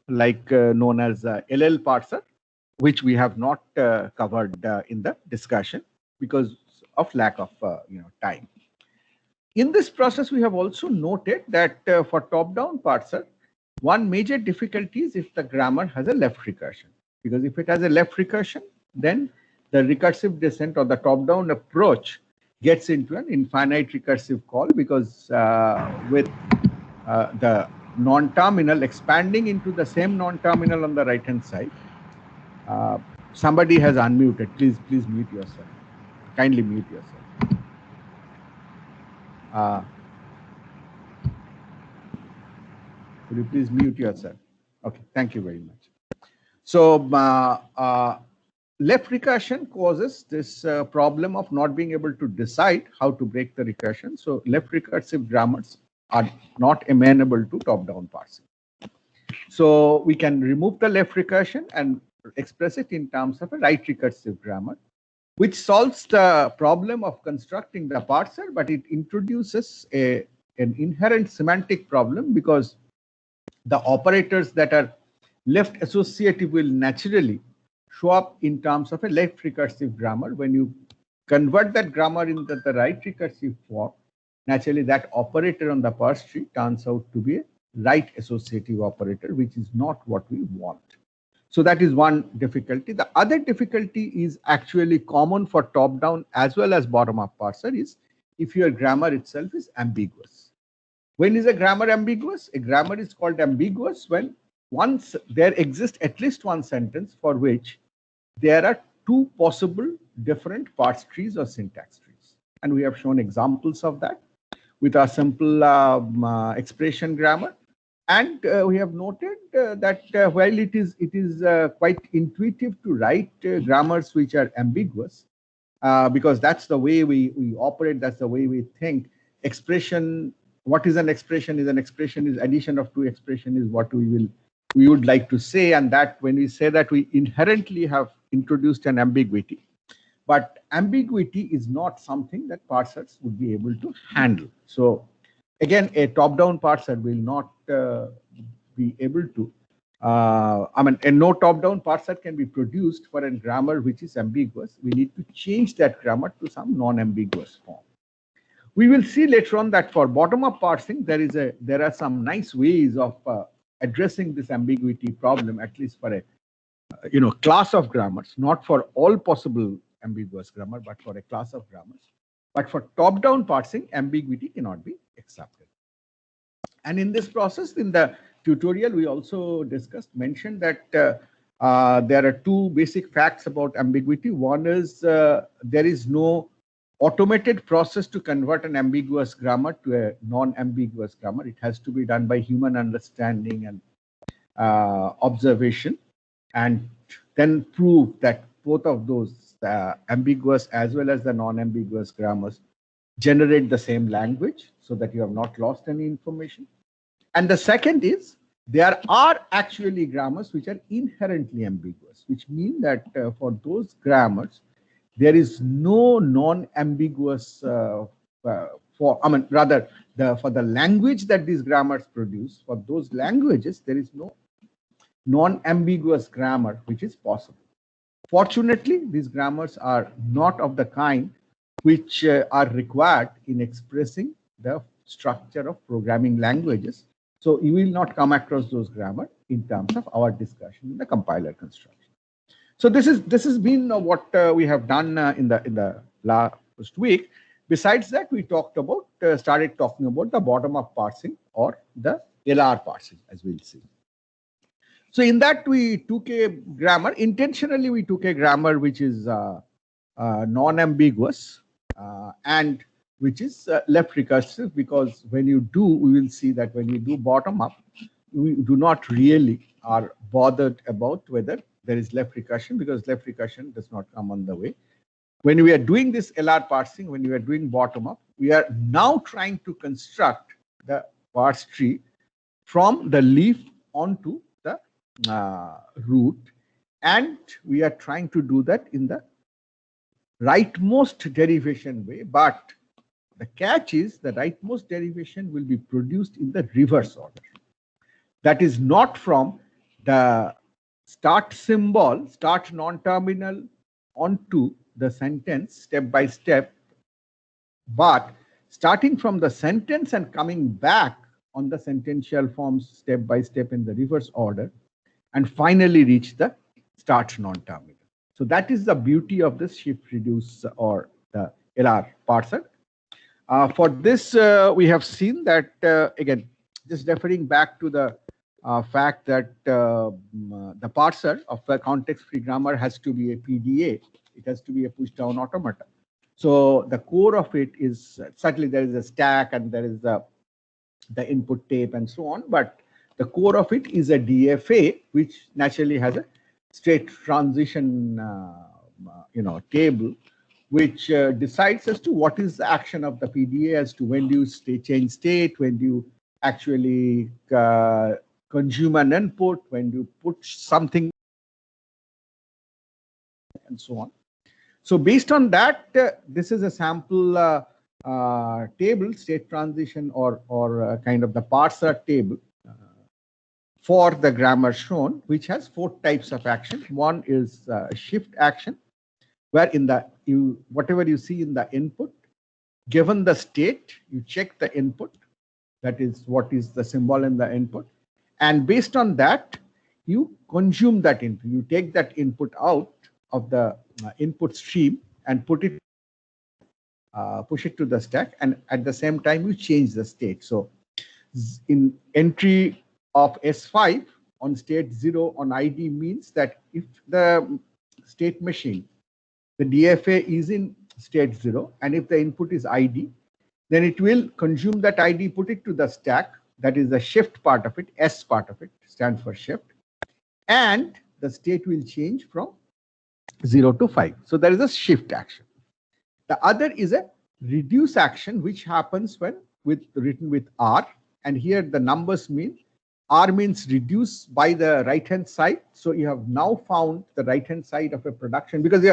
like known as LL parser, which we have not covered in the discussion because of lack of time. In this process, we have also noted that for top-down parser, one major difficulty is if the grammar has a left recursion. Because if it has a left recursion, then the recursive descent or the top-down approach gets into an infinite recursive call, because with the non-terminal expanding into the same non-terminal on the right-hand side. Somebody has unmuted. Please mute yourself. Kindly mute yourself. Could you please mute yourself? Okay, thank you very much. So left recursion causes this problem of not being able to decide how to break the recursion. So left recursive grammars are not amenable to top-down parsing. So we can remove the left recursion and express it in terms of a right recursive grammar, which solves the problem of constructing the parser, but it introduces an inherent semantic problem, because the operators that are left associative will naturally show up in terms of a left recursive grammar. When you convert that grammar into the right recursive form, naturally that operator on the parse tree turns out to be a right associative operator, which is not what we want. So that is one difficulty. The other difficulty is actually common for top-down as well as bottom-up parser, is if your grammar itself is ambiguous. When is a grammar ambiguous? A grammar is called ambiguous when once there exists at least one sentence for which there are two possible different parse trees or syntax trees. And we have shown examples of that with our simple expression grammar. And we have noted that while it is quite intuitive to write grammars which are ambiguous, because that's the way we operate, that's the way we think. Expression, what is an expression? Is an expression is addition of two expression is what we would like to say, and that when we say that, we inherently have introduced an ambiguity. But ambiguity is not something that parsers would be able to handle. So again, a top-down parser will not be able to, and no top-down parser can be produced for a grammar which is ambiguous. We need to change that grammar to some non-ambiguous form. We will see later on that for bottom-up parsing, there are some nice ways of addressing this ambiguity problem, at least for a class of grammars, not for all possible ambiguous grammar, but for a class of grammars. But for top-down parsing, ambiguity cannot be accepted. And in this process, in the tutorial, we also mentioned that there are two basic facts about ambiguity. One is there is no automated process to convert an ambiguous grammar to a non-ambiguous grammar. It has to be done by human understanding and observation, and then prove that both of those ambiguous as well as the non-ambiguous grammars generate the same language, so that you have not lost any information. And the second is there are actually grammars which are inherently ambiguous, which mean that for those grammars there is no non-ambiguous for the language that these grammars produce, for those languages there is no non-ambiguous grammar which is possible. Fortunately, these grammars are not of the kind which are required in expressing the structure of programming languages. So you will not come across those grammar in terms of our discussion in the compiler construction. So this has been what we have done in the last week. Besides that, we started talking about the bottom-up parsing or the LR parsing, as we'll see. So in that, we took a grammar. Intentionally, we took a grammar which is non-ambiguous and which is left recursive, because when you do, we will see that when you do bottom-up, we do not really are bothered about whether there is left recursion, because left recursion does not come on the way. When we are doing this LR parsing, when we are doing bottom-up, we are now trying to construct the parse tree from the leaf onto the root, and we are trying to do that in the rightmost derivation way. But the catch is the rightmost derivation will be produced in the reverse order. That is not from the start symbol, start non-terminal onto the sentence step by step, but starting from the sentence and coming back on the sentential forms step by step in the reverse order, and finally reach the start non-terminal. So that is the beauty of this shift reduce or the LR parser. For this, we have seen that, again, just referring back to the fact that the parser of the context-free grammar has to be a PDA. It has to be a push-down automata. So the core of it is, certainly there is a stack and there is the input tape and so on, but the core of it is a DFA, which naturally has a state transition table, which decides as to what is the action of the PDA, as to when do you change state, when do you actually consume an input, when do you put something, and so on. So based on that, this is a sample table, state transition or kind of the parser table for the grammar shown, which has 4 types of action. One is shift action, where in the whatever you see in the input, given the state, you check the input, that is what is the symbol in the input, and based on that, you consume that input. You take that input out of the input stream and put it, push it to the stack, and at the same time you change the state. So in entry of S5 on state 0 on ID means that if the state machine, the DFA is in state 0, and if the input is ID, then it will consume that ID, put it to the stack. That is the shift part of it. S part of it stands for shift, and the state will change from 0 to 5. So there is a shift action. The other is a reduce action, which happens when written with R, and here the numbers mean R means reduce by the right hand side. So you have now found the right hand side of a production, because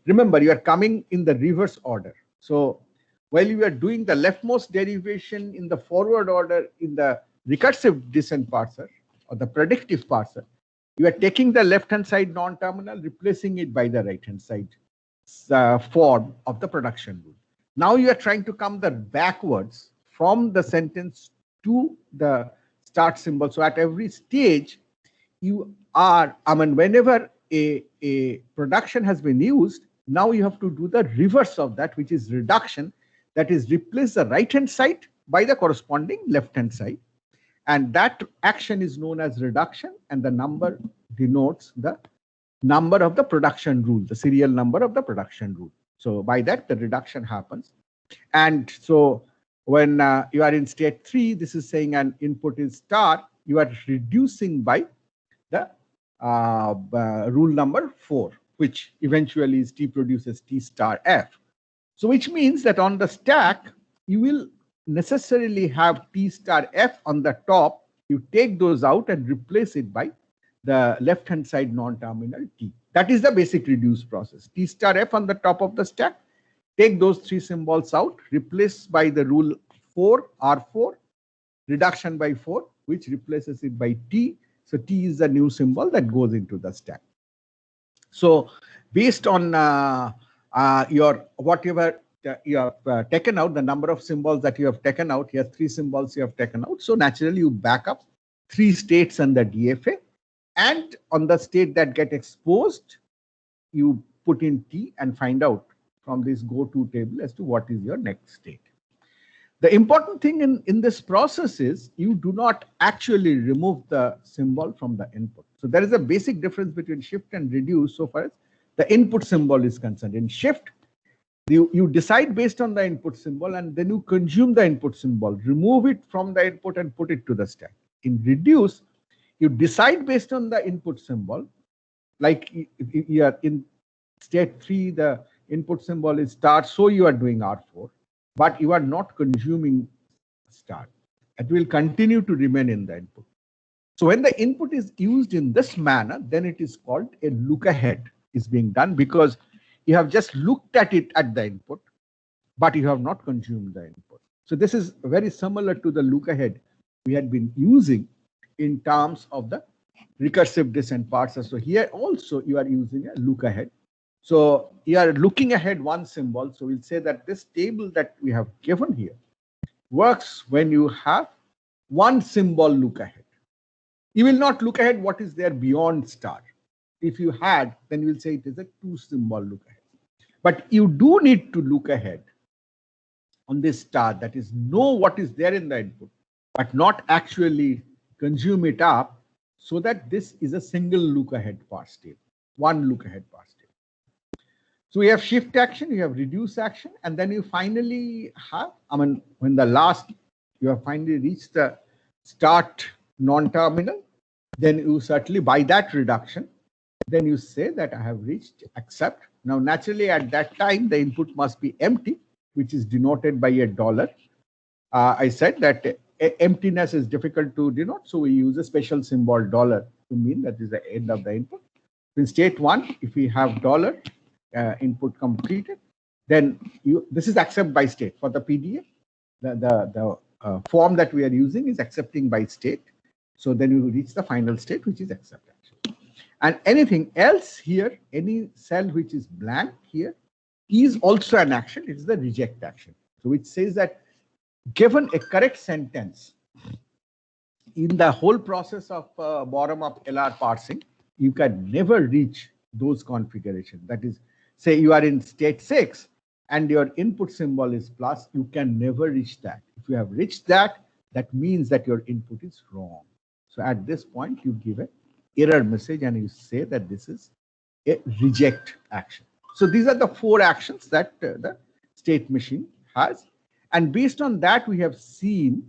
remember, you are coming in the reverse order. So while you are doing the leftmost derivation in the forward order in the recursive descent parser or the predictive parser, you are taking the left hand side non-terminal, replacing it by the right hand side form of the production rule. Now you are trying to come backwards from the sentence to the start symbol. So at every stage, you are, whenever a production has been used, now you have to do the reverse of that, which is reduction. That is, replace the right hand side by the corresponding left hand side. And that action is known as reduction, and the number denotes the number of the production rule, the serial number of the production rule. So by that, the reduction happens. And so when you are in state 3, this is saying an input is star, you are reducing by the rule number 4, which eventually is T produces T star F. So which means that on the stack, you will necessarily have T star F on the top. You take those out and replace it by the left hand side non-terminal T. That is the basic reduce process. T star F on the top of the stack, take those 3 symbols out, replace by the rule 4, R4, reduction by 4, which replaces it by T. So T is the new symbol that goes into the stack. So based on your whatever you have taken out, the number of symbols that you have taken out, here 3 symbols you have taken out. So naturally you back up 3 states and the DFA, and on the state that get exposed, you put in T and find out from this go-to table as to what is your next state. The important thing in this process is you do not actually remove the symbol from the input. So there is a basic difference between shift and reduce so far as the input symbol is concerned. In shift, you decide based on the input symbol, and then you consume the input symbol, remove it from the input and put it to the stack. In reduce, you decide based on the input symbol, like you are in state 3, the input symbol is star, so you are doing R4, but you are not consuming star. It will continue to remain in the input. So when the input is used in this manner, then it is called a look ahead is being done, because you have just looked at it at the input, but you have not consumed the input. So this is very similar to the look ahead we had been using in terms of the recursive descent parser. So here also you are using a look ahead. So you are looking ahead one symbol. So we'll say that this table that we have given here works when you have one symbol look ahead. You will not look ahead what is there beyond star. If you had, then you will say it is a two symbol look ahead. But you do need to look ahead on this star, that is know what is there in the input, but not actually consume it up, so that this is a single look ahead parse table, one look ahead parse table. So we have shift action, you have reduce action, and then you finally have, when the last, you have finally reached the start non-terminal, then you certainly, by that reduction, then you say that I have reached accept. Now, naturally, at that time, the input must be empty, which is denoted by a dollar. I said that emptiness is difficult to denote, so we use a special symbol dollar to mean that is the end of the input. In state one, if we have dollar input completed, then this is accept by state for the PDA. The form that we are using is accepting by state. So then you reach the final state, which is accept action. And anything else here, any cell which is blank here, is also an action. It is the reject action. So which says that given a correct sentence in the whole process of bottom-up LR parsing, you can never reach those configurations. That is, say you are in state 6 and your input symbol is plus, you can never reach that. If you have reached that, that means that your input is wrong. So at this point, you give an error message and you say that this is a reject action. So these are the 4 actions that the state machine has. And based on that, we have seen,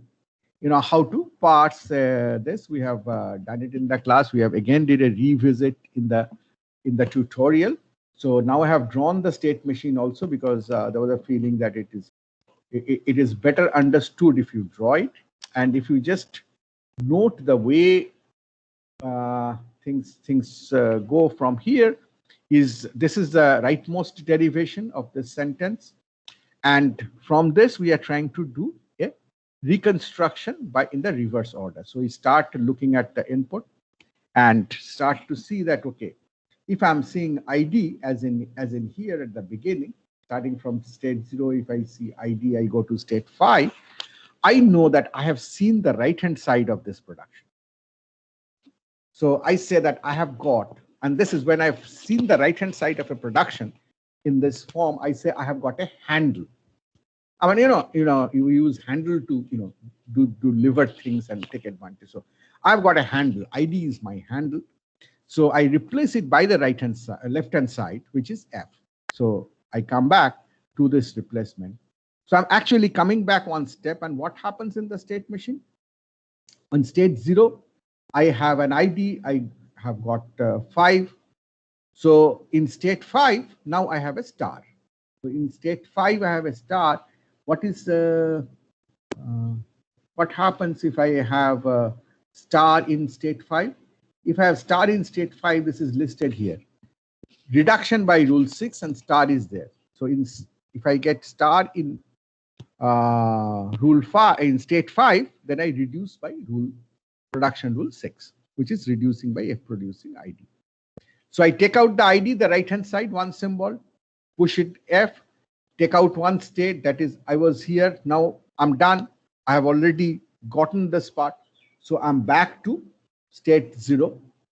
how to parse this. We have done it in the class. We have again did a revisit in the tutorial. So now I have drawn the state machine also, because there was a feeling that it is better understood if you draw it. And if you just note the way things go from here, this is the rightmost derivation of this sentence. And from this, we are trying to do a reconstruction in the reverse order. So we start looking at the input and start to see that, okay, if I'm seeing ID as in here at the beginning, starting from state 0, if I see ID, I go to state 5, I know that I have seen the right-hand side of this production. So I say that I have got, and this is when I've seen the right-hand side of a production in this form, I say I have got a handle. You use handle to, do deliver things and take advantage. So I've got a handle. ID is my handle. So I replace it by the left-hand side, which is F. So I come back to this replacement. So I'm actually coming back one step. And what happens in the state machine? On state 0, I have an ID. I have got 5. So in state 5, now I have a star. So in state 5, I have a star. What happens if I have a star in state 5? If I have star in state 5, this is listed here. Reduction by rule 6 and star is there. So if I get star in rule 5 in state 5, then I reduce by production rule 6, which is reducing by F producing ID. So I take out the ID, the right-hand side, one symbol, push it F, take out one state, that is, I was here, now I'm done. I have already gotten this part. So I'm back to state 0.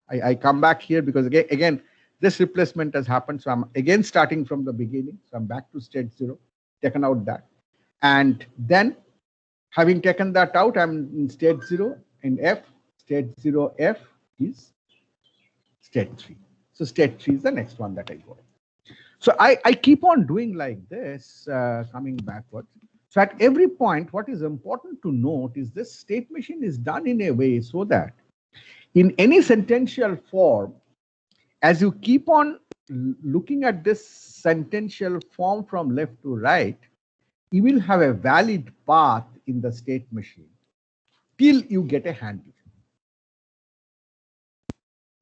I come back here because again, this replacement has happened. So I'm again starting from the beginning. So I'm back to state 0, taken out that. And then having taken that out, I'm in state 0 and F. State 0 F is state 3. So state 3 is the next one that I go. So I keep on doing like this, coming backwards. So at every point, what is important to note is this state machine is done in a way so that in any sentential form, as you keep on looking at this sentential form from left to right, you will have a valid path in the state machine till you get a handle.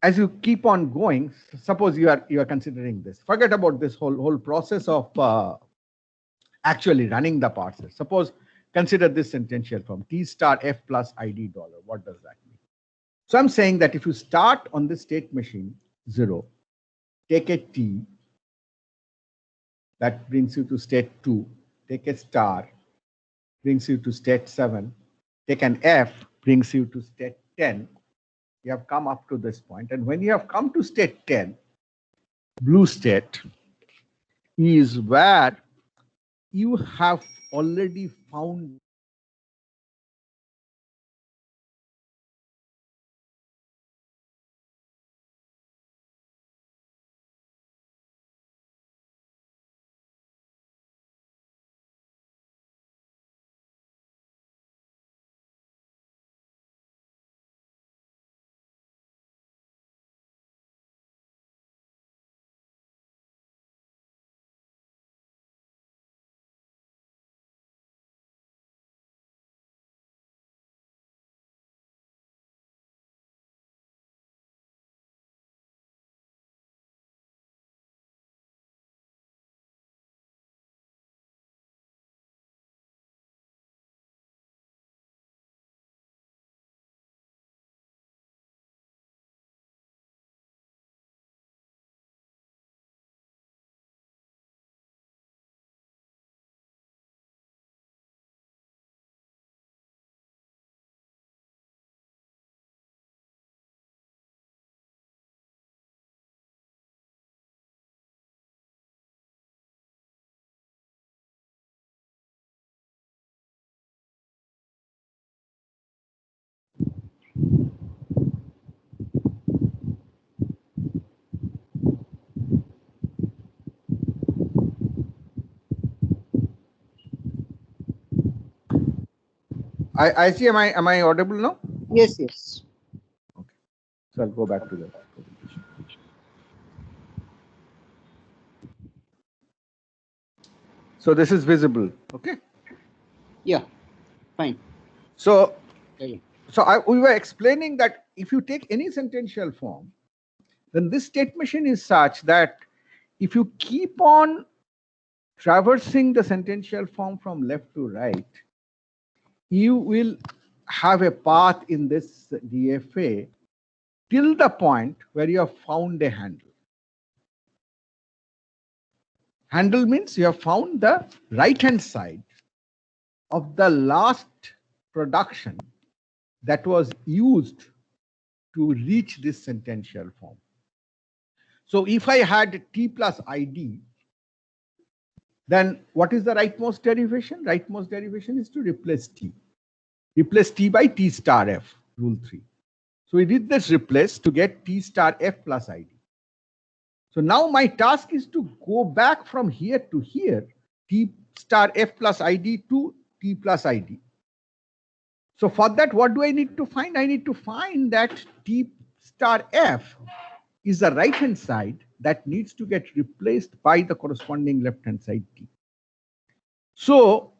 As you keep on going, suppose you are considering this. Forget about this whole process of actually running the parser. Suppose consider this sentential form T star F plus ID dollar. What does that mean? So I'm saying that if you start on the state machine 0, take a T, that brings you to state 2, take a star, brings you to state 7, take an F, brings you to state 10. You have come up to this point. And when you have come to state 10, blue state is where you have already found I see. Am I audible now? Yes, yes. Okay. So I'll go back to the presentation. So this is visible. Okay. Yeah, fine. So Yeah. we were explaining that if you take any sentential form, then this state machine is such that if you keep on traversing the sentential form from left to right, you will have a path in this DFA till the point where you have found a handle. Handle means you have found the right-hand side of the last production that was used to reach this sentential form. So if I had T plus ID, then what is the rightmost derivation? Rightmost derivation is to replace T. Replace T by T star F, rule 3. So we did this replace to get T star F plus ID. So now my task is to go back from here to here, T star F plus ID to T plus ID. So for that, what do I need to find? I need to find that T star F is the right-hand side that needs to get replaced by the corresponding left-hand side T. So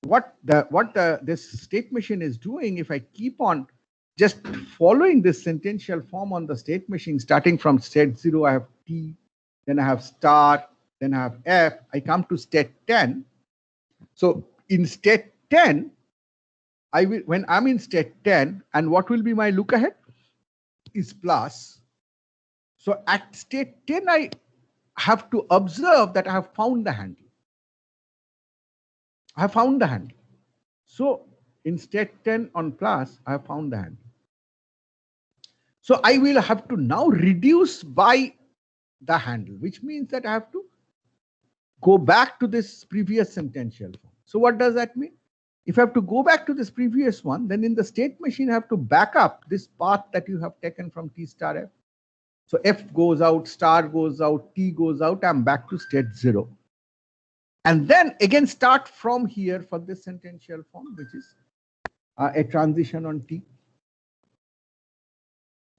what this state machine is doing, if I keep on just following this sentential form on the state machine, starting from state 0, I have T, then I have star, then I have F, I come to state 10. So in state 10, when I'm in state 10, and what will be my look ahead is plus. So at state 10, I have to observe that I have found the handle. I have found the handle. So in state 10 on plus, I have found the handle. So I will have to now reduce by the handle, which means that I have to go back to this previous sentential form. So what does that mean? If I have to go back to this previous one, then in the state machine, I have to back up this path that you have taken from T star F. So F goes out, star goes out, T goes out, I'm back to state 0. And then again start from here for this sentential form, which is a transition on T,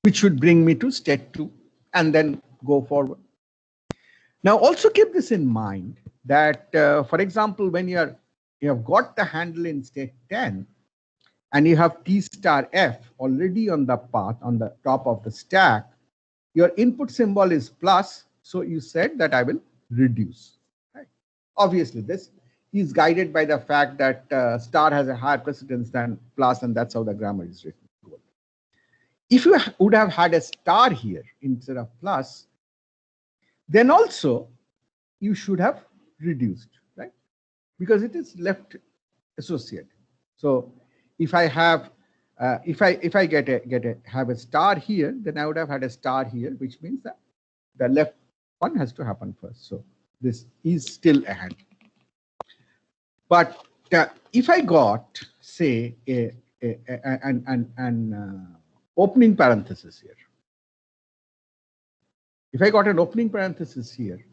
which should bring me to state 2 and then go forward. Now also keep this in mind that, for example, when you have got the handle in state 10 and you have T star F already on the path on the top of the stack, your input symbol is plus. So you said that I will reduce. Right? Obviously, this is guided by the fact that star has a higher precedence than plus, and that's how the grammar is written. if you would have had a star here instead of plus, then also you should have reduced, right? Because it is left associated. So if I have if I have a star here, then I would have had a star here, which means that the left one has to happen first. So this is still a hand. But if I got, say, an opening parenthesis here, if I got an opening parenthesis here,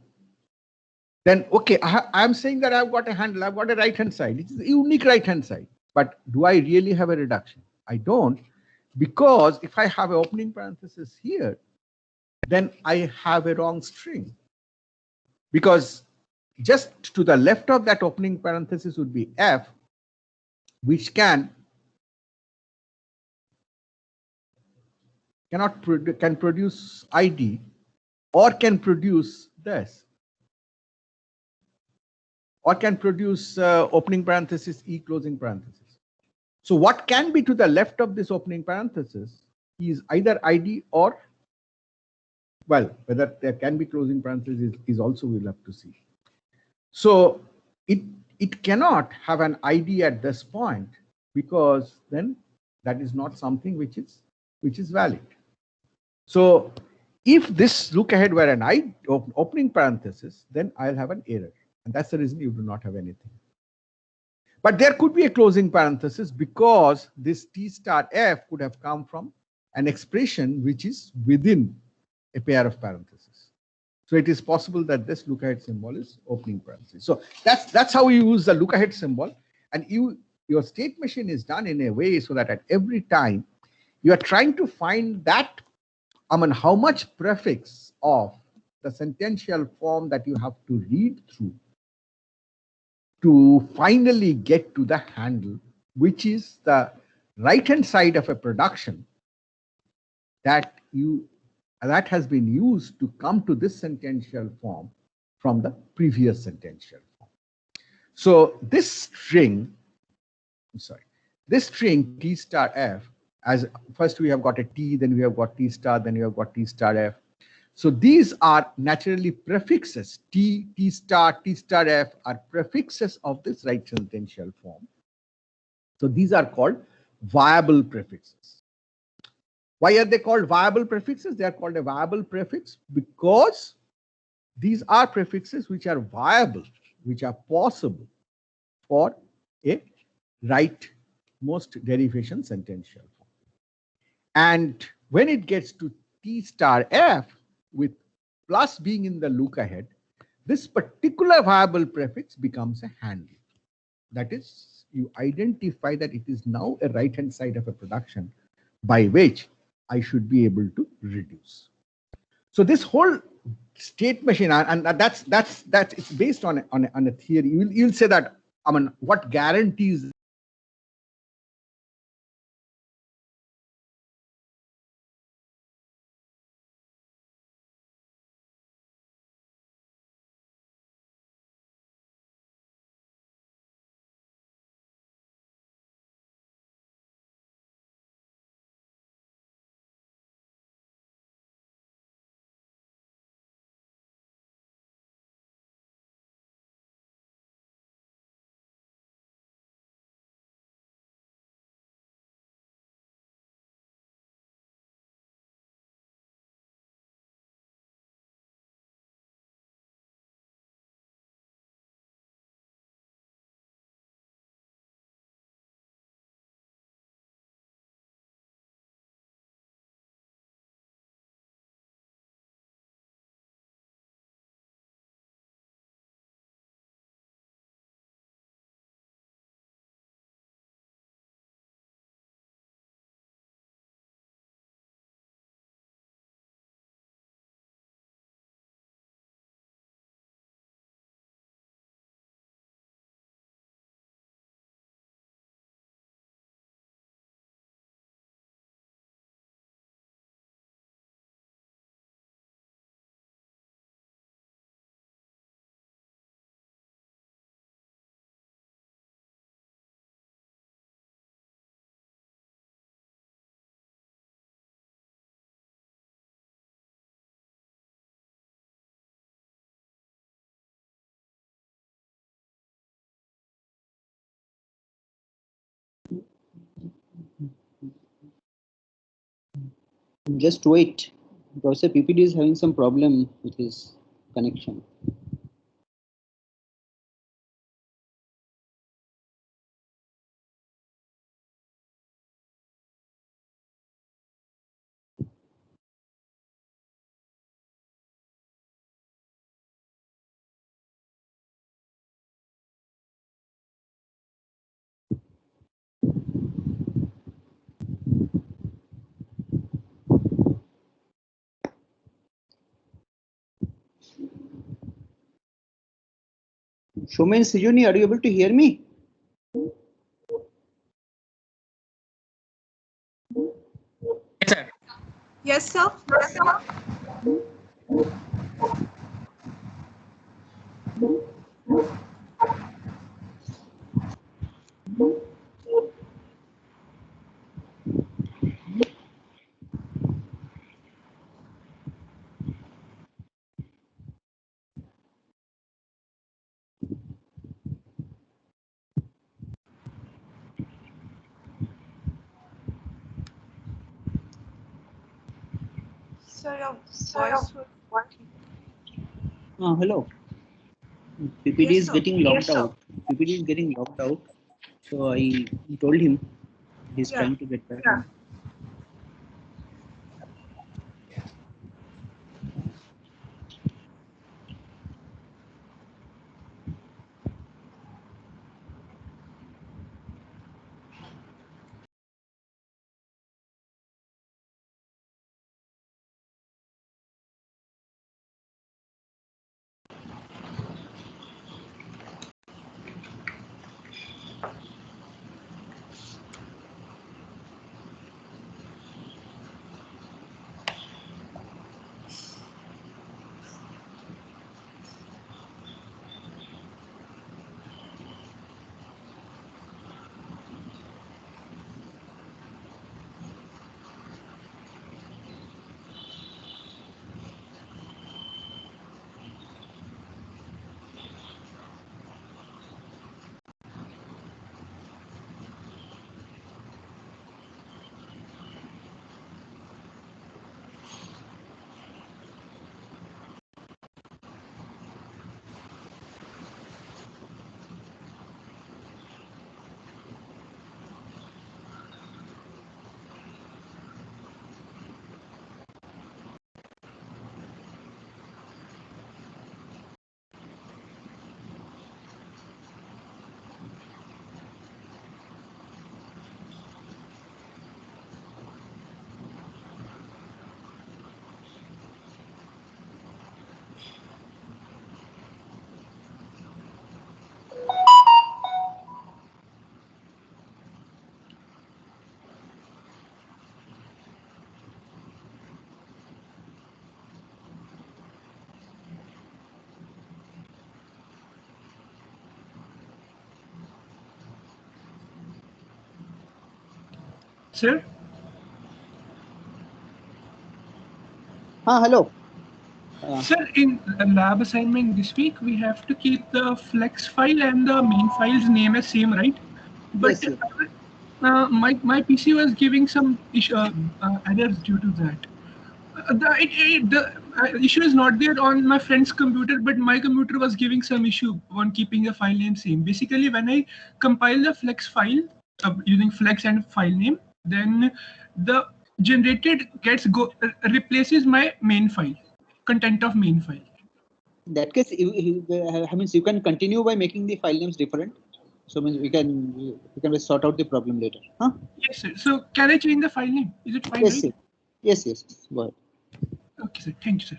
then okay, I'm saying that I've got a handle, I've got a right hand side. It is a unique right hand side. But do I really have a reduction? I don't, because if I have an opening parenthesis here, then I have a wrong string. Because just to the left of that opening parenthesis would be F, which can produce ID or can produce this, or can produce opening parenthesis E closing parenthesis. So what can be to the left of this opening parenthesis is either ID or, well, whether there can be closing parenthesis is also we'll have to see. So it cannot have an ID at this point, because then that is not something which is valid. So if this look ahead were an opening parenthesis, then I'll have an error. And that's the reason you do not have anything. But there could be a closing parenthesis, because this T star F could have come from an expression which is within a pair of parentheses. So it is possible that this look ahead symbol is opening parenthesis. So that's how you use the look ahead symbol. And your state machine is done in a way so that at every time you are trying to find that, how much prefix of the sentential form that you have to read through to finally get to the handle, which is the right hand side of a production that has been used to come to this sentential form from the previous sentential form. So this string T star F, as first we have got a T, then we have got T star, then we have got T star F. So these are naturally prefixes. T star F are prefixes of this right sentential form. So these are called viable prefixes. Why are they called viable prefixes? They are called a viable prefix because these are prefixes which are viable, which are possible for a rightmost derivation sentential form. And when it gets to T star F, with plus being in the look ahead, this particular viable prefix becomes a handle. That is, you identify that it is now a right hand side of a production by which I should be able to reduce. So this whole state machine, and that's it's based on a theory. You'll say that, what guarantees Just wait. Professor PPD is having some problem with his connection. Shomen Sijuni, are you able to hear me? Yes, sir. Sir, your voice was Hello. PPD Yes, is sir. getting locked out. PPD is getting locked out. So I told him he's Yeah. trying to get back. Sir, Hello. sir, in lab assignment this week, we have to keep the flex file and the main file's name as same, right? But Yes, yes. my PC was giving some errors due to that. The issue is not there on my friend's computer, but my computer was giving some issue on keeping the file name same. Basically, when I compile the flex file using flex and file name, then the generated replaces my main file, content of main file. In that case, means you can continue by making the file names different. So means we can sort out the problem later. Huh? Yes, sir. So can I change the file name? Is it fine, Yes, right? yes. Yes. Go ahead. Okay, sir. Thank you, sir.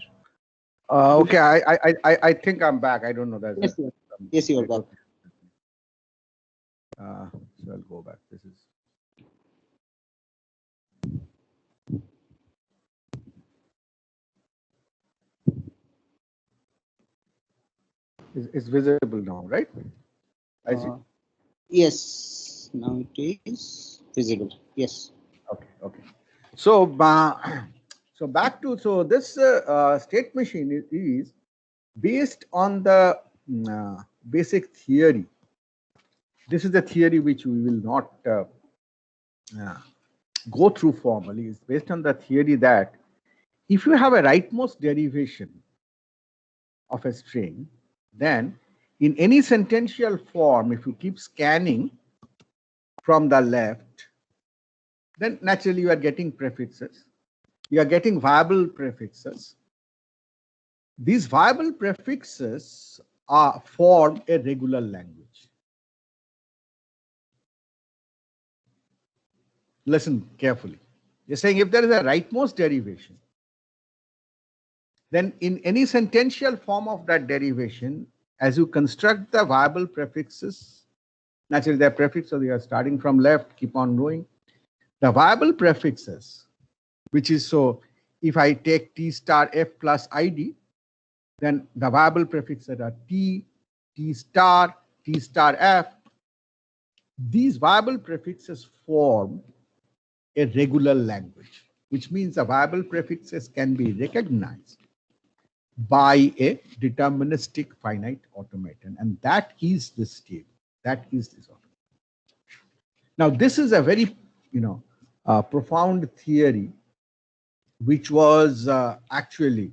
Okay, I think I'm back. I don't know. Yes, yes. Yes, you are back. So I'll go back. This is. Is visible now, right? I see. Yes, now it is visible. Yes. Okay. So, so back to this state machine is based on the basic theory. This is the theory which we will not go through formally is based on the theory that if you have a rightmost derivation of a string, then in any sentential form, if you keep scanning from the left, then naturally you are getting prefixes. You are getting viable prefixes. These viable prefixes form a regular language. Listen carefully. You're saying if there is a rightmost derivation, then in any sentential form of that derivation, as you construct the viable prefixes, naturally they're prefixes, so you are starting from left, keep on going. The viable prefixes, which is so, if I take T star F plus ID, then the viable prefixes are T, T star F. These viable prefixes form a regular language, which means the viable prefixes can be recognized by a deterministic finite automaton, and that is this table. That is this automaton. Now, this is a very, profound theory, which was actually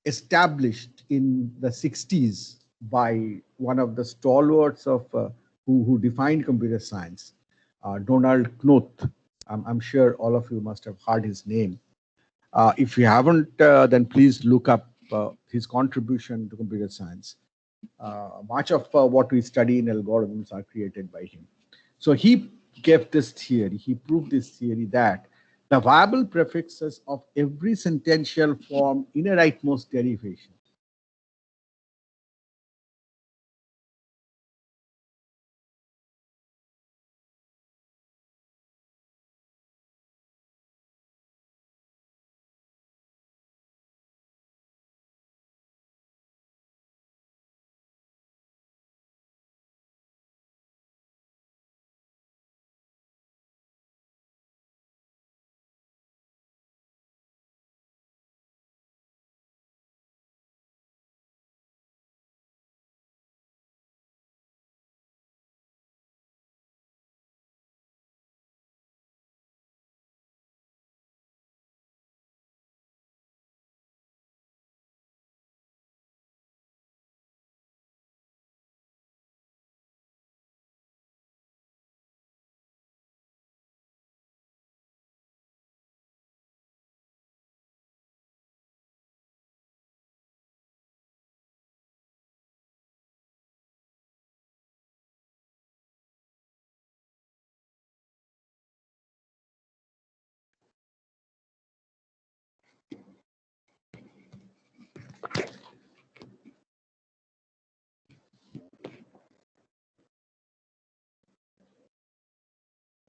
established in the 60s by one of the stalwarts of who defined computer science, Donald Knuth. I'm sure all of you must have heard his name. If you haven't, then please look up his contribution to computer science. Much of what we study in algorithms are created by him. So he gave this theory, he proved this theory that the viable prefixes of every sentential form in a rightmost derivation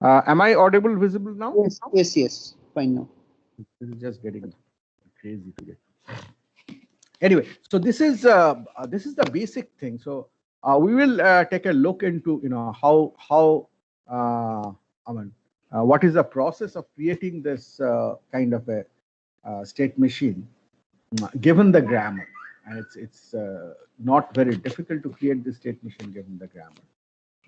am I audible, visible now? Yes. Fine now. This is just getting crazy today. Anyway, so this is the basic thing. So we will take a look into how what is the process of creating this kind of a state machine given the grammar, and it's not very difficult to create the state machine given the grammar,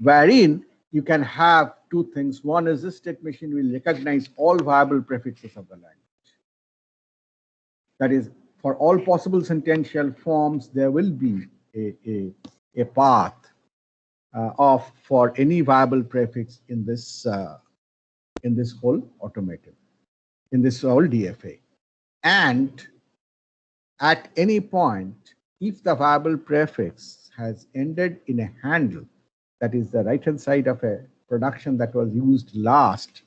wherein you can have two things. One is this state machine will recognize all viable prefixes of the language. That is, for all possible sentential forms, there will be a path for any viable prefix in this whole automaton, in this whole DFA. And at any point, if the viable prefix has ended in a handle, that is the right-hand side of a production that was used last,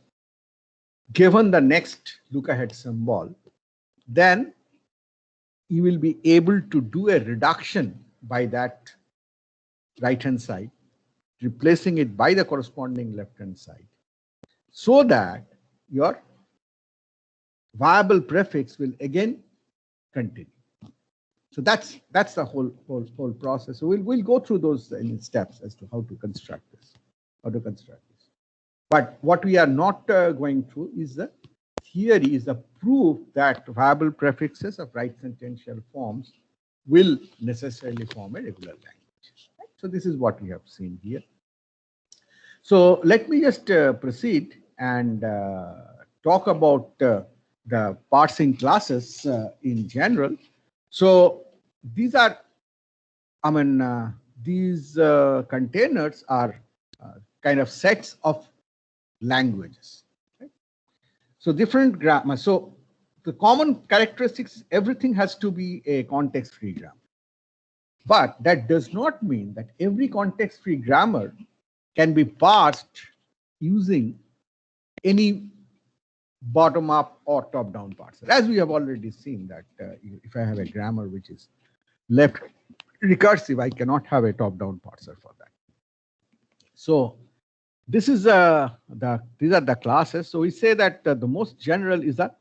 given the next look-ahead symbol, then you will be able to do a reduction by that right-hand side, replacing it by the corresponding left-hand side, so that your viable prefix will again continue. So that's the whole process. So we'll go through those in steps as to how to construct this. But what we are not going through is the theory, is the proof that viable prefixes of right sentential forms will necessarily form a regular language. Right? So this is what we have seen here. So let me just proceed and talk about the parsing classes in general. So these are, I mean, these containers are kind of sets of languages. Right? So different grammar. So the common characteristics, everything has to be a context-free grammar. But that does not mean that every context-free grammar can be parsed using any bottom-up or top-down parser. As we have already seen that if I have a grammar which is left recursive, I cannot have a top-down parser for that. So this is these are the classes. So we say that the most general is a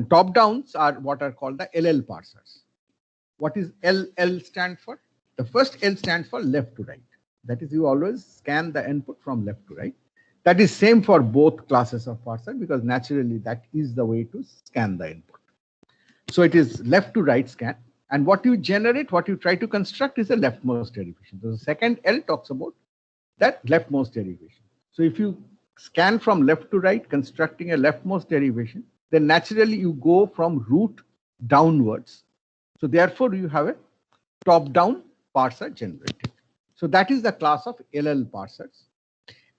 top downs are what are called the LL parsers. What is LL stand for? The first L stands for left to right. That is, you always scan the input from left to right. That is same for both classes of parser because naturally that is the way to scan the input. So it is left to right scan. And what you generate, what you try to construct is a leftmost derivation. So the second L talks about that leftmost derivation. So if you scan from left to right, constructing a leftmost derivation, then naturally you go from root downwards. So therefore you have a top-down parser generated. So that is the class of LL parsers.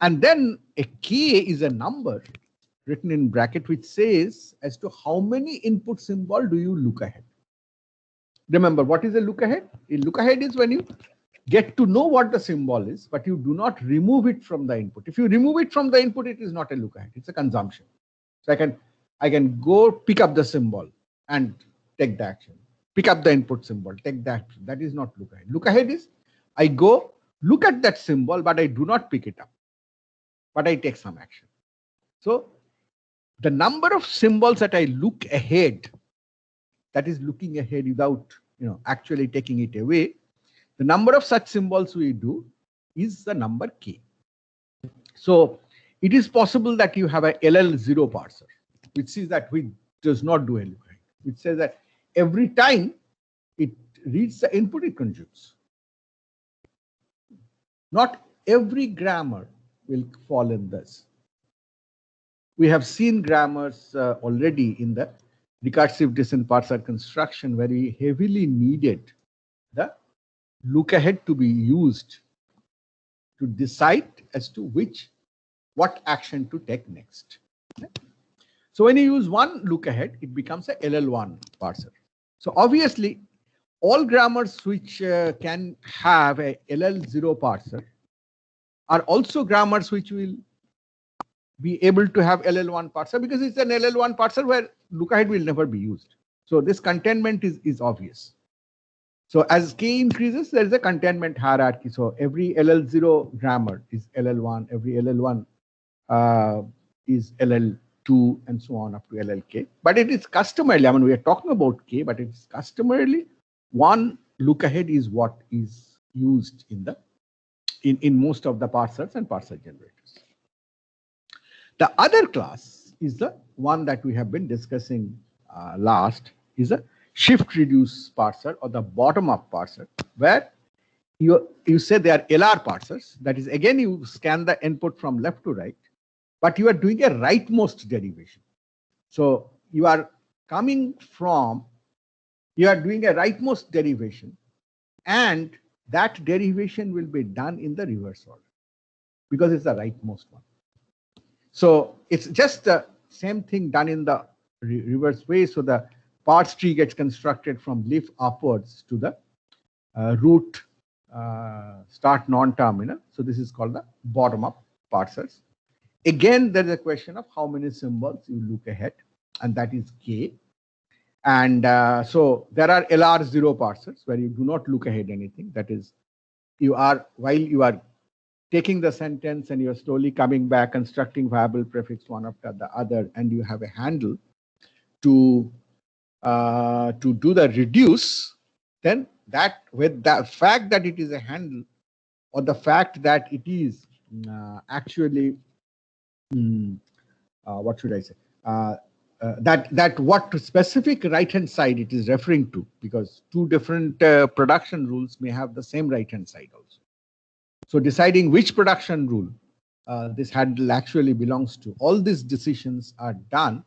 And then a K is a number written in bracket which says as to how many input symbol do you look ahead. Remember, what is a look ahead? A look ahead is when you get to know what the symbol is, but you do not remove it from the input. If you remove it from the input, it is not a look ahead, it's a consumption. So I can go pick up the symbol and take the action. Pick up the input symbol, take the action. That is not look ahead. Look ahead is I go look at that symbol, but I do not pick it up, but I take some action. So the number of symbols that I look ahead, that is looking ahead without actually taking it away, the number of such symbols we do is the number K. So it is possible that you have a LL0 parser, which is that which does not do a look ahead. It says that every time it reads the input, it conjuges. Not every grammar will fall in this. We have seen grammars already in the recursive descent parser construction where we heavily needed the look ahead to be used to decide as to what action to take next. So when you use one look ahead, it becomes a LL1 parser. So obviously, all grammars which can have a LL0 parser are also grammars which will be able to have LL1 parser because it's an LL1 parser where look ahead will never be used. So this containment is obvious. So as K increases, there is a containment hierarchy. So every LL0 grammar is LL1, every LL1 is LL2, and so on up to LLK. But it is customarily, I mean, we are talking about K, but it's customarily one look ahead is what is used in most of the parsers and parser generators. The other class is the one that we have been discussing last, is a shift reduce parser or the bottom up parser, where you say they are LR parsers. That is, again, you scan the input from left to right, but you are doing a rightmost derivation. So you are doing a rightmost derivation, and that derivation will be done in the reverse order because it's the rightmost one. So it's just the same thing done in the reverse way. So the parse tree gets constructed from leaf upwards to the root start non-terminal. So this is called the bottom-up parsers. Again, there is a question of how many symbols you look ahead, and that is K. And so there are LR0 parsers where you do not look ahead anything. That is, while you are taking the sentence and you're slowly coming back, constructing viable prefix one after the other, and you have a handle to do the reduce, then that with the fact that it is a handle or the fact that it is actually what should I say that what specific right hand side it is referring to, because two different production rules may have the same right hand side also. So deciding which production rule this handle actually belongs to. All these decisions are done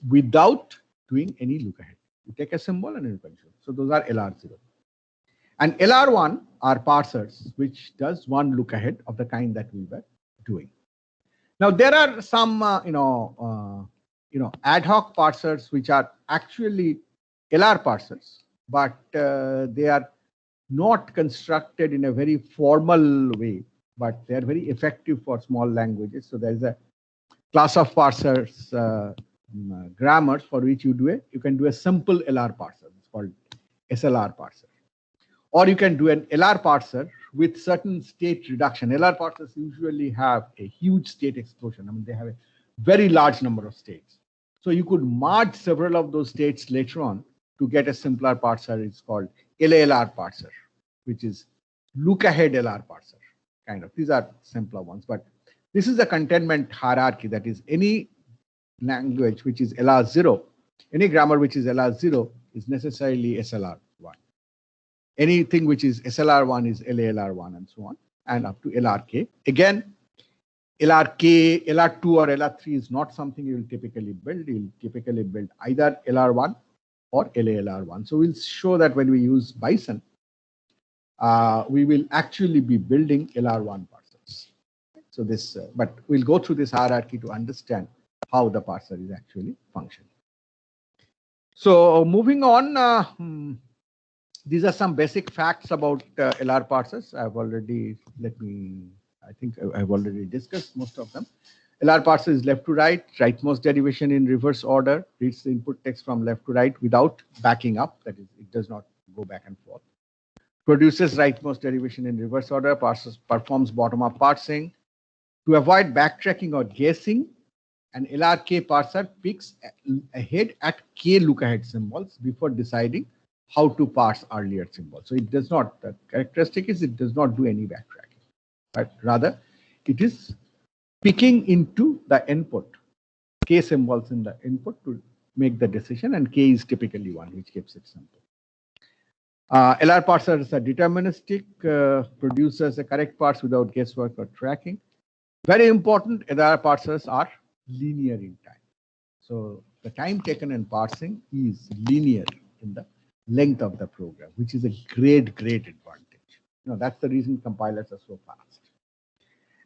without doing any look ahead. You take a symbol and you control. So those are LR0. And LR1 are parsers, which does one look ahead of the kind that we were doing. Now there are some, ad hoc parsers which are actually LR parsers, but they are not constructed in a very formal way, but they are very effective for small languages. So there is a class of parsers, grammars for which you can do a simple LR parser. It's called SLR parser. Or you can do an LR parser with certain state reduction. LR parsers usually have a huge state explosion. I mean, they have a very large number of states. So you could merge several of those states later on to get a simpler parser. It's called LALR parser, which is look ahead LR parser. Kind of. These are simpler ones, but this is a containment hierarchy. That is, any language which is LR0, any grammar which is LR0 is necessarily SLR1. Anything which is SLR1 is LALR1 and so on, and up to LRK. Again, LRK, LR2 or LR3 is not something you will typically build. You will typically build either LR1 or LALR1. So we'll show that when we use Bison, we will actually be building LR1 parsers. So this, but we'll go through this hierarchy to understand how the parser is actually functioning. So moving on, these are some basic facts about LR parsers. I think I've already discussed most of them. LR parser is left to right, rightmost derivation in reverse order, reads the input text from left to right without backing up. That is, it does not go back and forth. Produces rightmost derivation in reverse order, performs bottom-up parsing. To avoid backtracking or guessing, an LRK parser picks ahead at K look-ahead symbols before deciding how to parse earlier symbols. So it does not, the characteristic is it does not do any backtracking, but rather it is picking into the input, K symbols in the input to make the decision, and K is typically one, which keeps it simple. LR parsers are deterministic, produces a correct parse without guesswork or tracking. Very important, LR parsers are linear in time. So the time taken in parsing is linear in the length of the program, which is a great advantage. That's the reason compilers are so fast.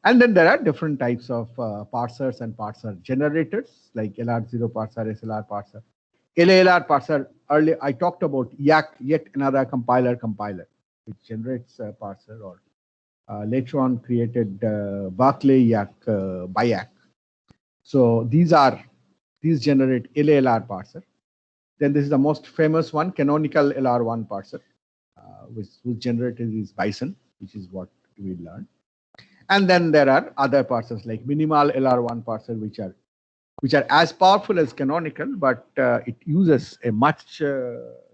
And then there are different types of parsers and parser generators, like LR0 parser, SLR parser. LALR parser, earlier I talked about YAC, yet another compiler, which generates a parser, or later on created Barclay YAC, BIAC. So these generate LALR parser. Then this is the most famous one, canonical LR1 parser, whose generator is Bison, which is what we learned. And then there are other parsers like minimal LR1 parser, which are as powerful as canonical, but it uses a much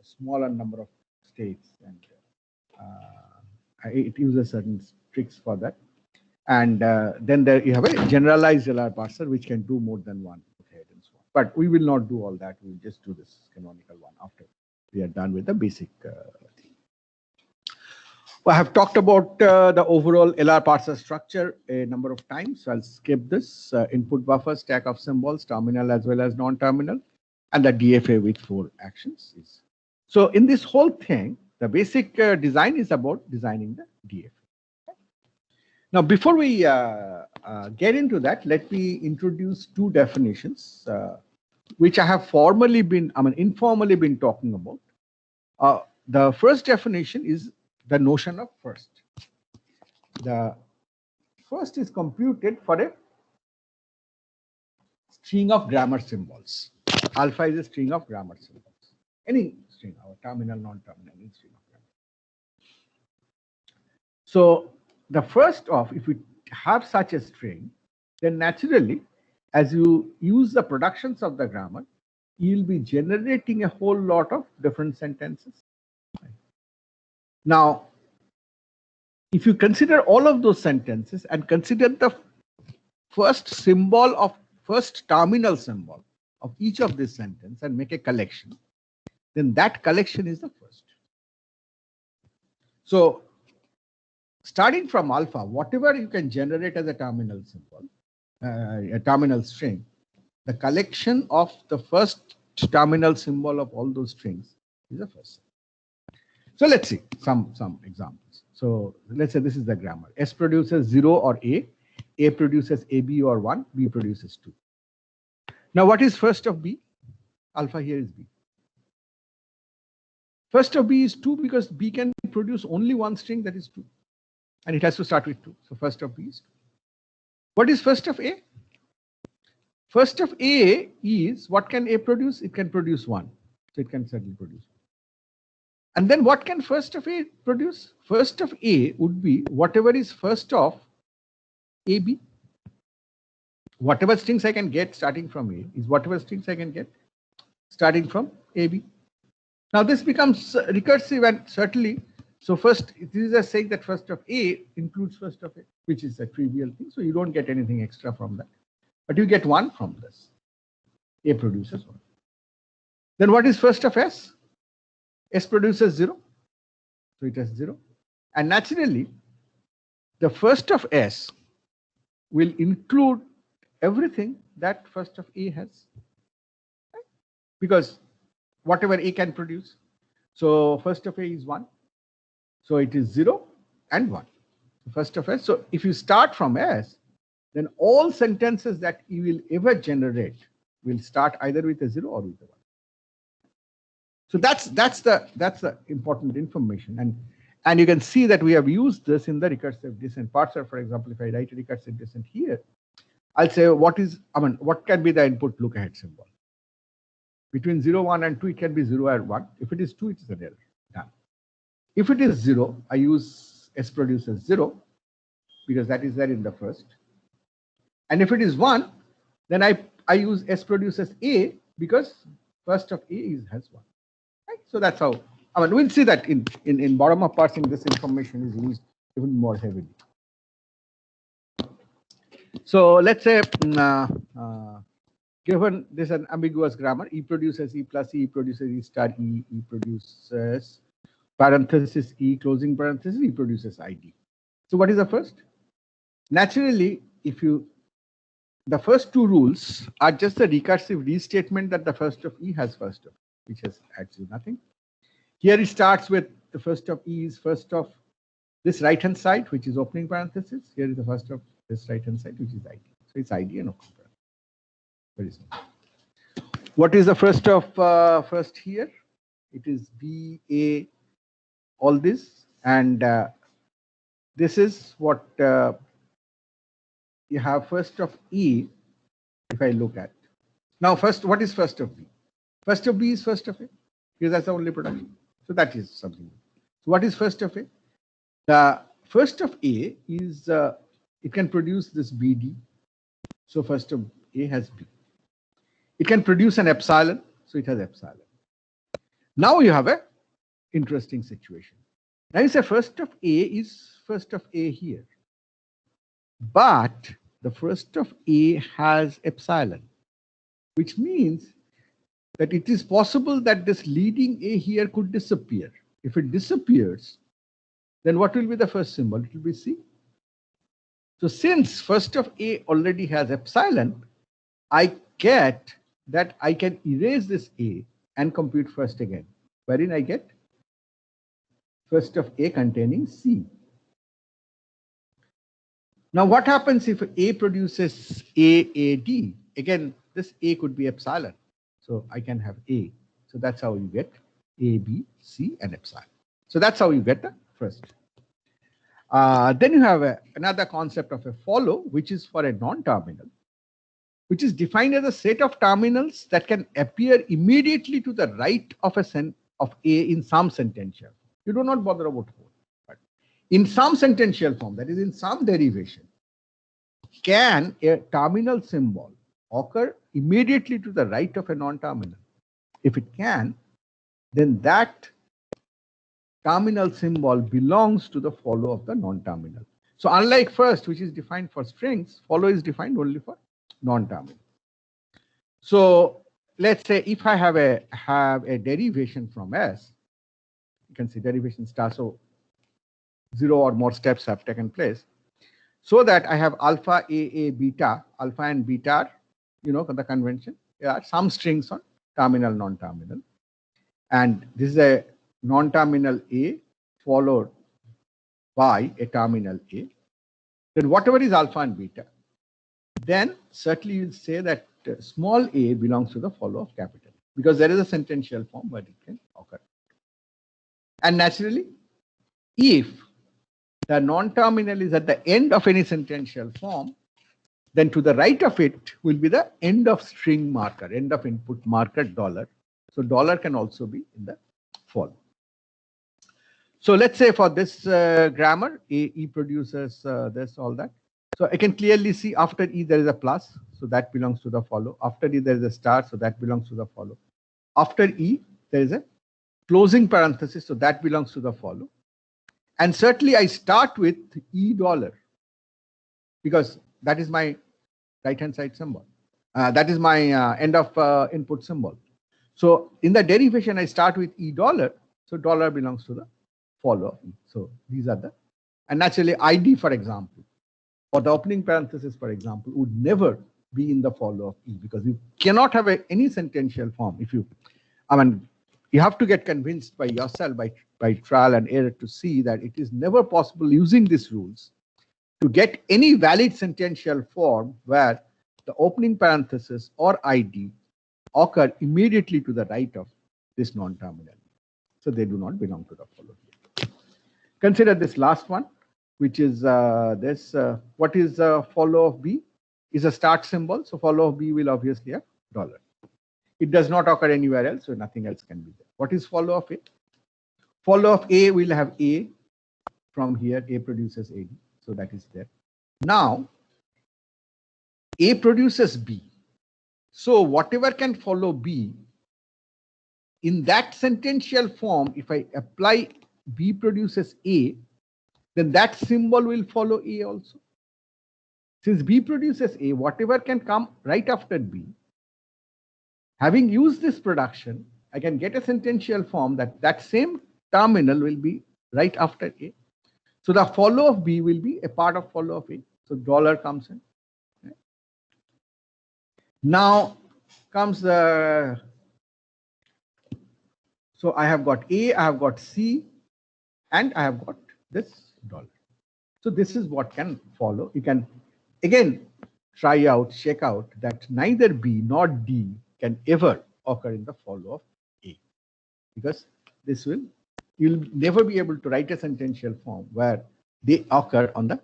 smaller number of states, and it uses certain tricks for that. And then there you have a generalized LR parser, which can do more than one head and so on. But we will not do all that. We'll just do this canonical one after we are done with the basic thing. I have talked about the overall LR parser structure a number of times, so I'll skip this. Input buffer, stack of symbols, terminal as well as non-terminal, and the DFA with 4 actions. So in this whole thing, the basic design is about designing the DFA. Now, before we get into that, let me introduce 2 definitions, which I have informally been talking about. The first definition is the notion of first. The first is computed for a string of grammar symbols. Alpha is a string of grammar symbols. Any string, our terminal, non-terminal, any string of grammar. So the first of, if we have such a string, then naturally, as you use the productions of the grammar, you'll be generating a whole lot of different sentences. Now, if you consider all of those sentences and consider the first terminal symbol of each of these sentences and make a collection, then that collection is the first. So starting from alpha, whatever you can generate as a terminal symbol, a terminal string, the collection of the first terminal symbol of all those strings is the first. So let's see some examples. So let's say this is the grammar. S produces 0 or A produces AB or 1, B produces 2. Now what is first of B? Alpha here is B. First of B is 2 because B can produce only one string, that is 2. And it has to start with 2. So first of B is 2. What is first of A? First of A is, what can A produce? It can produce 1. So it can certainly produce 1. And then what can first of A produce? First of A would be whatever is first of AB. Whatever strings I can get starting from A is whatever strings I can get starting from AB. Now this becomes recursive and certainly, so first this is a saying that first of A includes first of A, which is a trivial thing. So you don't get anything extra from that, but you get 1 from this. A produces 1. Then what is first of S? S produces 0. So it has 0. And naturally, the first of S will include everything that first of A has. Right? Because whatever A can produce. So first of A is 1. So it is 0 and 1. First of S. So if you start from S, then all sentences that you will ever generate will start either with a 0 or with a 1. So that's the important information, and you can see that we have used this in the recursive descent. Partha, for example, if I write a recursive descent here, I'll say what can be the input look ahead symbol. Between 0, 1 and 2, it can be 0 and 1. If it is 2, it is an error. Done. If it is 0, I use S produces 0 because that is there in the first. And if it is 1, then I use S produces A because first of A has 1. So that's how, we'll see that in bottom-up parsing, this information is used even more heavily. So let's say, given this an ambiguous grammar, E produces E plus E produces E star E, E produces parenthesis E, closing parenthesis, E produces ID. So what is the first? Naturally, the first two rules are just the recursive restatement that the first of E has first of, which has actually nothing. Here it starts with the first of E is first of this right hand side, which is opening parenthesis. Here is the first of this right hand side, which is ID. So it's ID and open parenthesis. Very simple. What is the first of first here? It is B, A, all this, and this is what you have first of E. If I look at now, first, what is first of B? First of B is first of A, because that's the only production. So that is something. So what is first of A? The first of A is it can produce this BD. So first of A has B. It can produce an epsilon. So it has epsilon. Now you have a interesting situation. Now you say first of A is first of A here, but the first of A has epsilon, which means that it is possible that this leading A here could disappear. If it disappears, then what will be the first symbol? It will be C. So since first of A already has epsilon, I get that I can erase this A and compute first again, wherein I get first of A containing C. Now what happens if A produces AAD? Again, this A could be epsilon. So I can have A. So that's how you get A, B, C, and epsilon. So that's how you get the first. Then you have another concept of a follow, which is for a non-terminal, which is defined as a set of terminals that can appear immediately to the right of of A in some sentential. You do not bother about whole, but in some sentential form, that is in some derivation, can a terminal symbol occur immediately to the right of a non-terminal? If it can, then that terminal symbol belongs to the follow of the non-terminal. So unlike first, which is defined for strings, follow is defined only for non-terminal. So let's say if I have a derivation from S, you can see derivation star. So 0 or more steps have taken place, so that I have alpha, A, beta. Alpha and beta are, the convention. There are some strings on terminal, non-terminal. And this is a non-terminal A followed by a terminal A. Then whatever is alpha and beta, then certainly you'll say that small a belongs to the follow of capital, because there is a sentential form where it can occur. And naturally, if the non-terminal is at the end of any sentential form, then to the right of it will be the end of string marker, end of input marker $. So $ can also be in the follow. So let's say for this grammar, E produces this, all that. So I can clearly see after E there is a plus, so that belongs to the follow. After E there is a star, so that belongs to the follow. After E there is a closing parenthesis, so that belongs to the follow. And certainly I start with $, because that is my right-hand side symbol. That is my end of input symbol. So in the derivation, I start with $, so $ belongs to the follow of E. So these are the, and naturally ID, for example, or the opening parenthesis, for example, would never be in the follow of E, because you cannot have any sentential form. If you, you have to get convinced by yourself, by trial and error, to see that it is never possible using these rules to get any valid sentential form where the opening parenthesis or ID occur immediately to the right of this non-terminal. So they do not belong to the follow. Consider this last one, which is this. What is follow of B? Is a start symbol. So follow of B will obviously have $. It does not occur anywhere else, so nothing else can be there. What is follow of A? Follow of A will have A from here. A produces AD, so that is there. Now, A produces B. So whatever can follow B, in that sentential form, if I apply B produces A, then that symbol will follow A also. Since B produces A, whatever can come right after B, having used this production, I can get a sentential form that same terminal will be right after A. So the follow of B will be a part of follow of A. So $ comes in. Okay. Now comes the, so I have got A, I have got C, and I have got this $. So this is what can follow. You can again try out, check out that neither B nor D can ever occur in the follow of A, because this will, you'll never be able to write a sentential form where they occur on the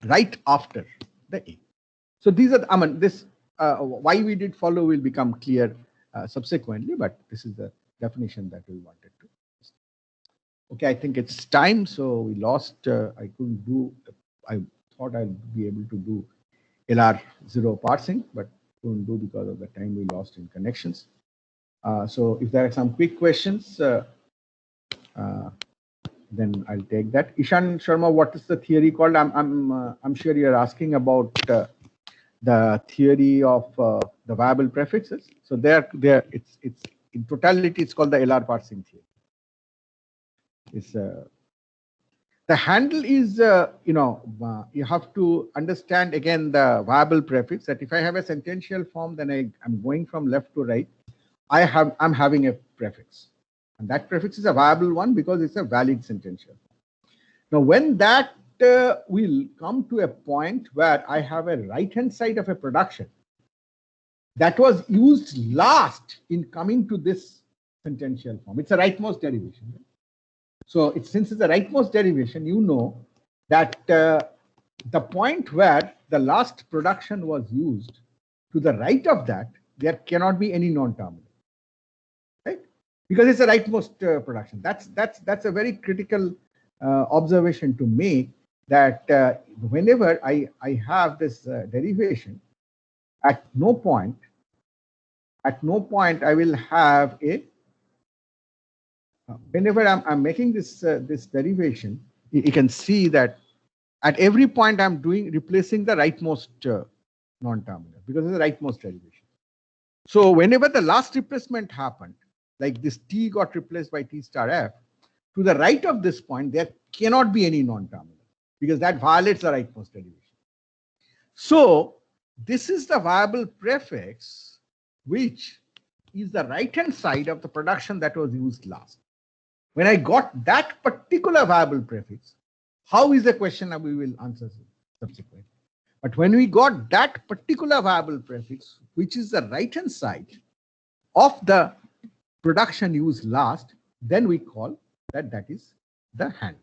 right after the A. So these are, this why we did follow will become clear subsequently, but this is the definition that we wanted to. Okay, I think it's time. So we lost, I couldn't do, I thought I'd be able to do LR0 parsing, but couldn't do because of the time we lost in connections. So if there are some quick questions, then I'll take that. Ishan Sharma, what is the theory called? I'm sure you're asking about the theory of the viable prefixes. So it's in totality, it's called the LR parsing theory. It's the handle is you have to understand again the viable prefix, that if I have a sentential form, then I'm going from left to right. I'm having a prefix, and that prefix is a viable one because it's a valid sentential form. Now, when that will come to a point where I have a right-hand side of a production that was used last in coming to this sentential form, it's a rightmost derivation. So since it's a rightmost derivation, you know that the point where the last production was used, to the right of that, there cannot be any non-terminal, right? Because it's a rightmost production. That's a very critical observation to make, that whenever I have this derivation, at no point I will have a, whenever I'm making this this derivation, you can see that at every point I'm replacing the rightmost non-terminal, because it's a rightmost derivation. So whenever the last replacement happened, like this T got replaced by T star F, to the right of this point, there cannot be any non-terminal because that violates the rightmost derivation. So this is the viable prefix, which is the right-hand side of the production that was used last. When I got that particular viable prefix, how is the question that we will answer subsequently. But when we got that particular viable prefix, which is the right-hand side of the production used last, then we call that is the handle.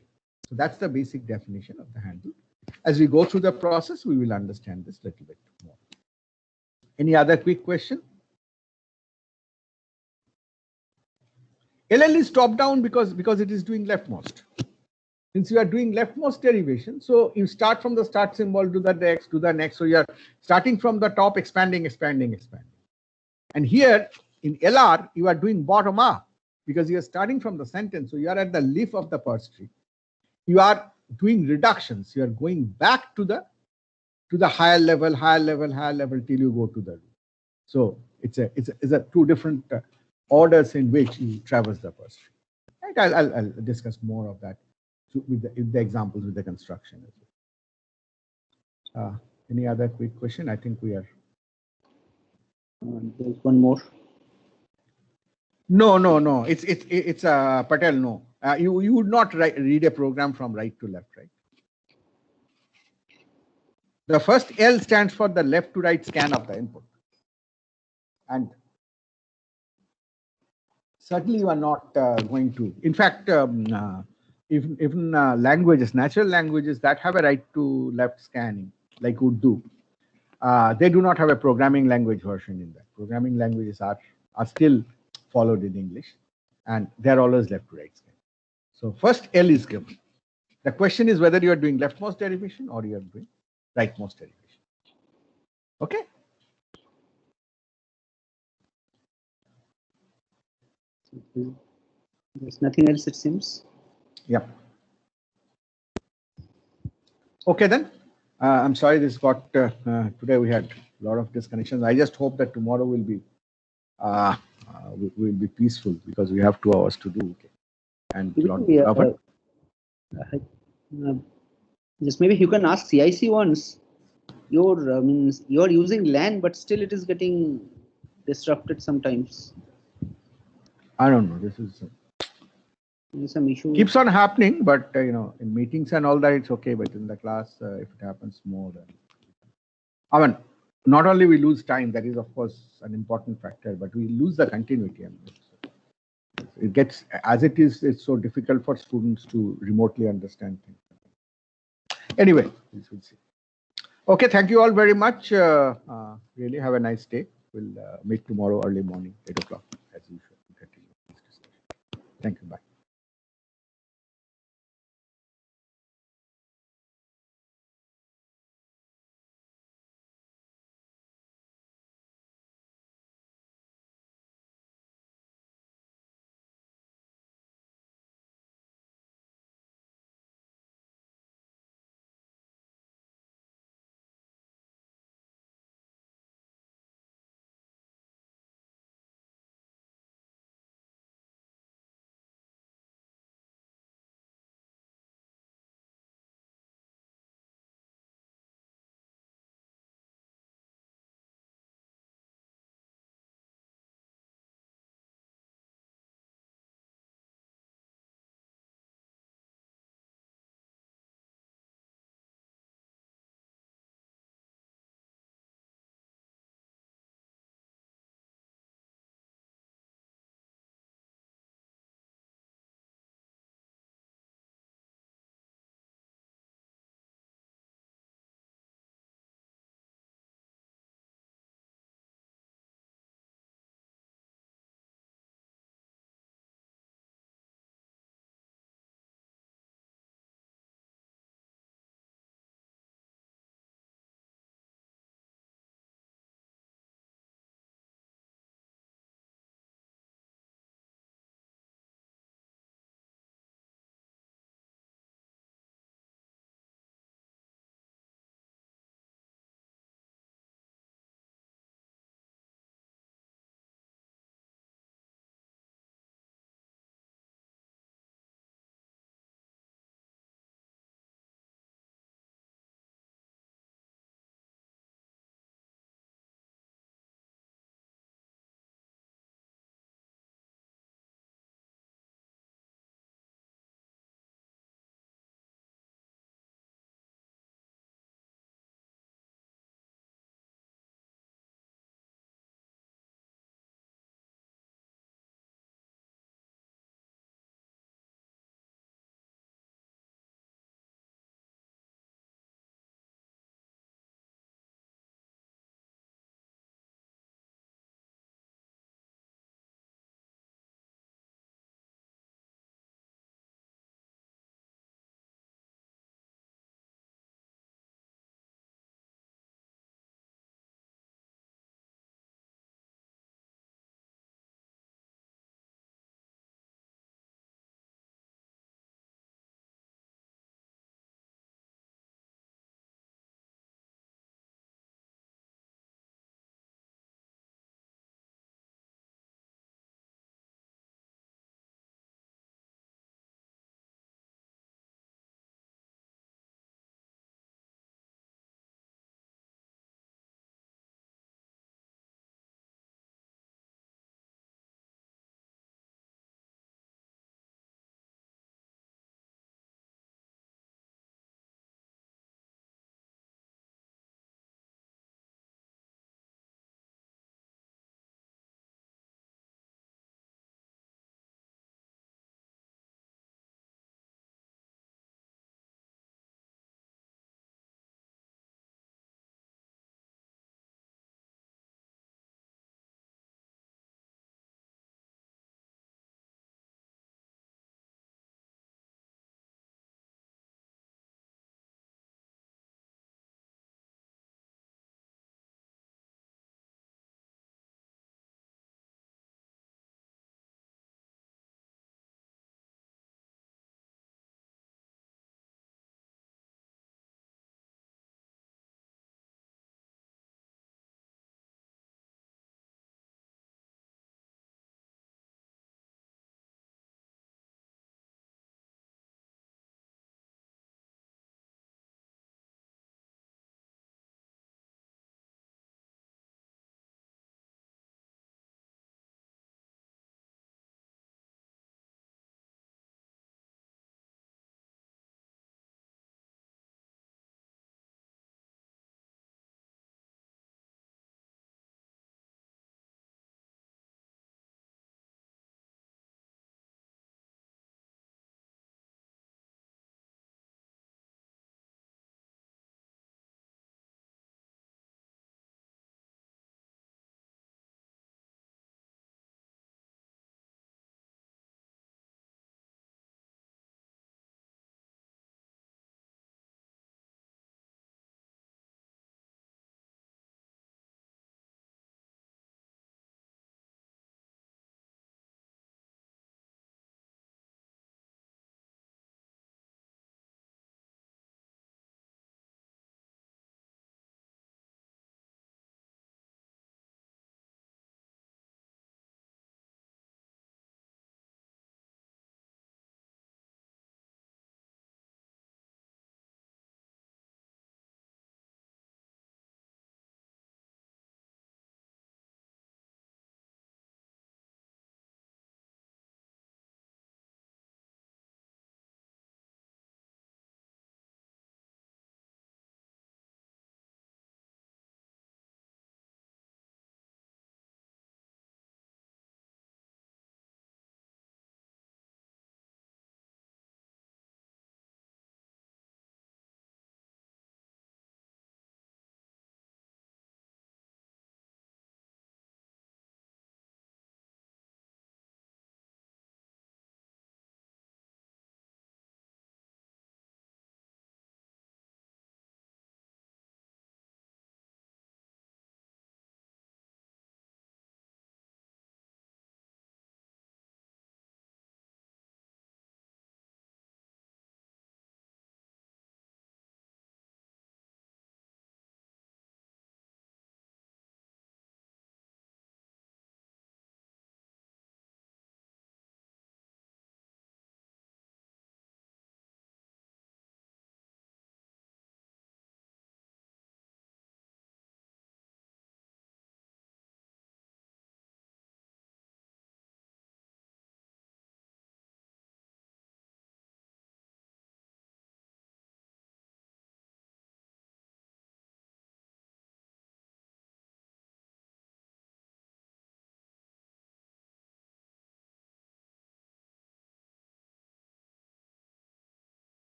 So that's the basic definition of the handle. As we go through the process, we will understand this a little bit more. Any other quick question? LL is top down because it is doing leftmost. Since you are doing leftmost derivation, so you start from the start symbol to the next. So you are starting from the top, expanding. And here in LR, you are doing bottom up because you are starting from the sentence. So you are at the leaf of the parse tree. You are doing reductions. You are going back to the higher level till you go to the root. So it's a two different orders in which you traverse the parse tree. Right? I'll discuss more of that with the examples with the construction as well. Any other quick question? I think we are. There's one more. No. It's Patel. No, you would not read a program from right to left, right? The first L stands for the left to right scan of the input, and certainly you are not going to. In fact, even languages, natural languages that have a right to left scanning, like Urdu, they do not have a programming language version in that. Programming languages are still followed in English, and they're always left to right scan. So first L is given. The question is whether you are doing leftmost derivation or you are doing rightmost derivation. Okay. There's nothing else, it seems. Yeah. Okay then. I'm sorry this got today we had a lot of disconnections. I just hope that tomorrow will be peaceful because we have 2 hours to do. Okay. And just maybe you can ask CIC once. You're using LAN, but still it is getting disrupted sometimes. I don't know. This is some issue. Keeps on happening, but in meetings and all that it's okay. But in the class, if it happens more, I mean, not only we lose time, that is of course an important factor, but we lose the continuity. I mean, it gets as it is. It's so difficult for students to remotely understand things. Anyway, we'll see. Okay, thank you all very much. Really have a nice day. We'll meet tomorrow early morning, 8 o'clock as usual. Continue this discussion. Thank you. Bye.